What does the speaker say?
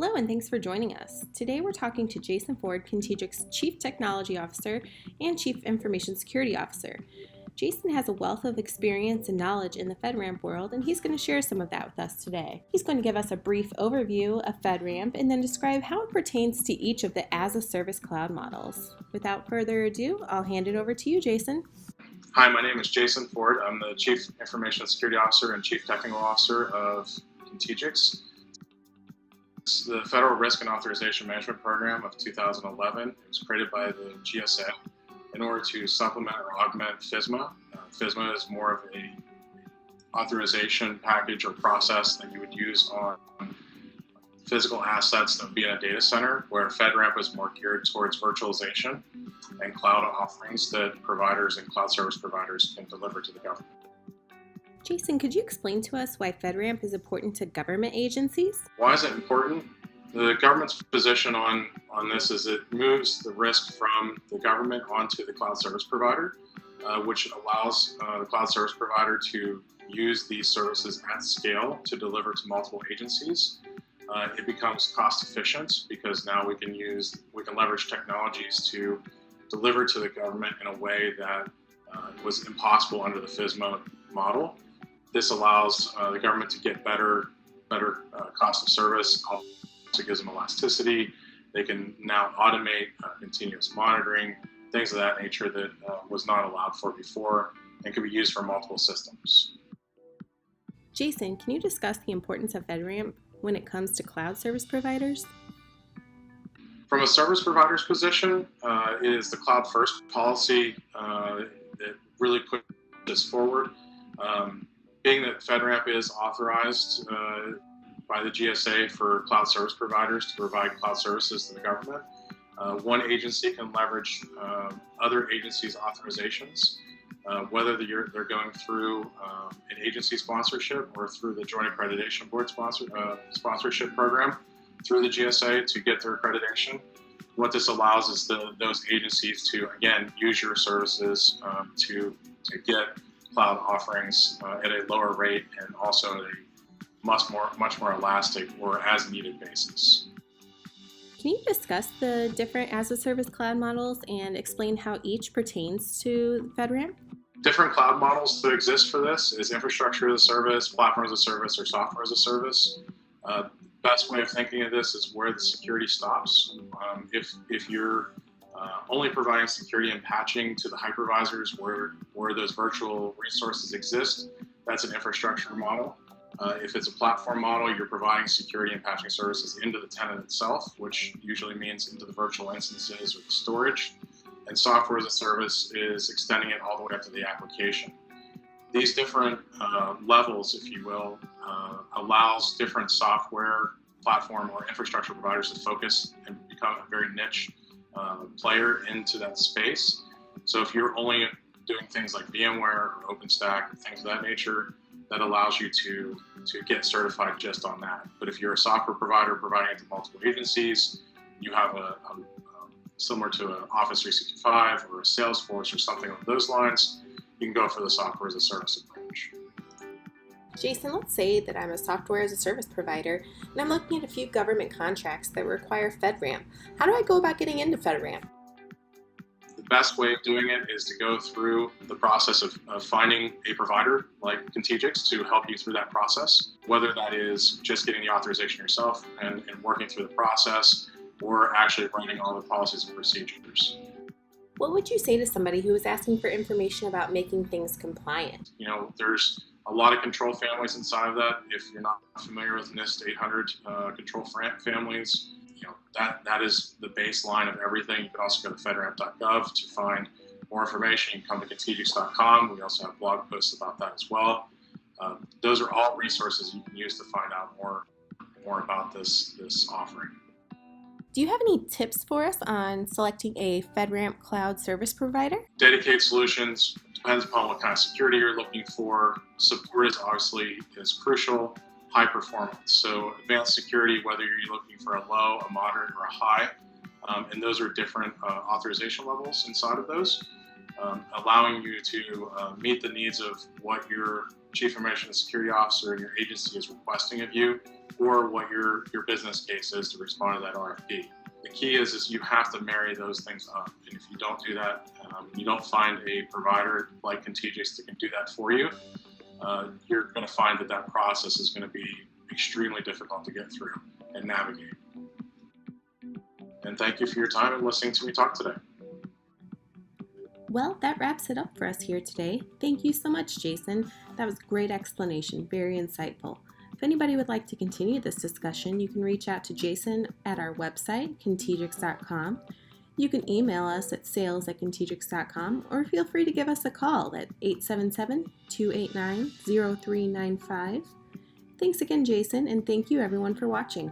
Hello and thanks for joining us. Today we're talking to Jason Ford, Contegix Chief Technology Officer and Chief Information Security Officer. Jason has a wealth of experience and knowledge in the FedRAMP world, and he's going to share some of that with us today. He's going to give us a brief overview of FedRAMP and then describe how it pertains to each of the as-a-service cloud models. Without further ado, I'll hand it over to you, Jason. Hi, my name is Jason Ford. I'm the Chief Information Security Officer and Chief Technical Officer of Contegix. The Federal Risk and Authorization Management Program of 2011. It was created by the GSA in order to supplement or augment FISMA. FISMA is more of a authorization package or process that you would use on physical assets that would be in a data center, where FedRAMP is more geared towards virtualization and cloud offerings that providers and cloud service providers can deliver to the government. Jason, could you explain to us why FedRAMP is important to government agencies? Why is it important? The government's position on this is it moves the risk from the government onto the cloud service provider, which allows the cloud service provider to use these services at scale to deliver to multiple agencies. It becomes cost efficient because now we can leverage technologies to deliver to the government in a way that was impossible under the FISMA model. This allows the government to get better cost of service. Also gives them elasticity. They can now automate continuous monitoring, things of that nature that was not allowed for before and can be used for multiple systems. Jason, can you discuss the importance of FedRAMP when it comes to cloud service providers? From a service provider's position, it is the cloud first policy that really pushes this forward. Being that FedRAMP is authorized by the GSA for cloud service providers to provide cloud services to the government, one agency can leverage other agencies' authorizations, whether they're going through an agency sponsorship or through the Joint Accreditation Board sponsorship program through the GSA to get their accreditation. What this allows is those agencies to, again, use your services to get cloud offerings at a lower rate and also at a much more elastic or as needed basis. Can you discuss the different as-a-service cloud models and explain how each pertains to FedRAMP? Different cloud models that exist for this is infrastructure as a service, platform as a service, or software as a service. Best way of thinking of this is where the security stops. If you're only providing security and patching to the hypervisors where those virtual resources exist, that's an infrastructure model. If it's a platform model, you're providing security and patching services into the tenant itself, which usually means into the virtual instances or the storage. And software as a service is extending it all the way up to the application. These different levels, if you will, allows different software, platform, or infrastructure providers to focus and become a very niche player into that space. So if you're only doing things like VMware or OpenStack, things of that nature, that allows you to get certified just on that. But if you're a software provider providing it to multiple agencies, you have a similar to an Office 365 or a Salesforce or something along those lines, you can go for the software as a service approach. Jason, let's say that I'm a software as a service provider and I'm looking at a few government contracts that require FedRAMP. How do I go about getting into FedRAMP? The best way of doing it is to go through the process of finding a provider like Contegix to help you through that process, whether that is just getting the authorization yourself and working through the process or actually writing all the policies and procedures. What would you say to somebody who is asking for information about making things compliant? There's a lot of control families inside of that. If you're not familiar with NIST 800 control families, that is the baseline of everything. You can also go to fedramp.gov to find more information. You can come to contegix.com. We also have blog posts about that as well. Those are all resources you can use to find out more about this offering. Do you have any tips for us on selecting a FedRAMP cloud service provider? Dedicated solutions depends upon what kind of security you're looking for. Support is crucial. High performance. So advanced security, whether you're looking for a low, a moderate, or a high, and those are different authorization levels inside of those, allowing you to meet the needs of what your Chief Information Security Officer and your agency is requesting of you, or what your business case is to respond to that RFP. The key is you have to marry those things up. And if you don't do that, you don't find a provider like Contegix that can do that for you, you're going to find that process is going to be extremely difficult to get through and navigate. And thank you for your time and listening to me talk today. Well, that wraps it up for us here today. Thank you so much, Jason. That was a great explanation, very insightful. If anybody would like to continue this discussion, you can reach out to Jason at our website, contegix.com. You can email us at sales@contegix.com, or feel free to give us a call at 877-289-0395. Thanks again, Jason, and thank you everyone for watching.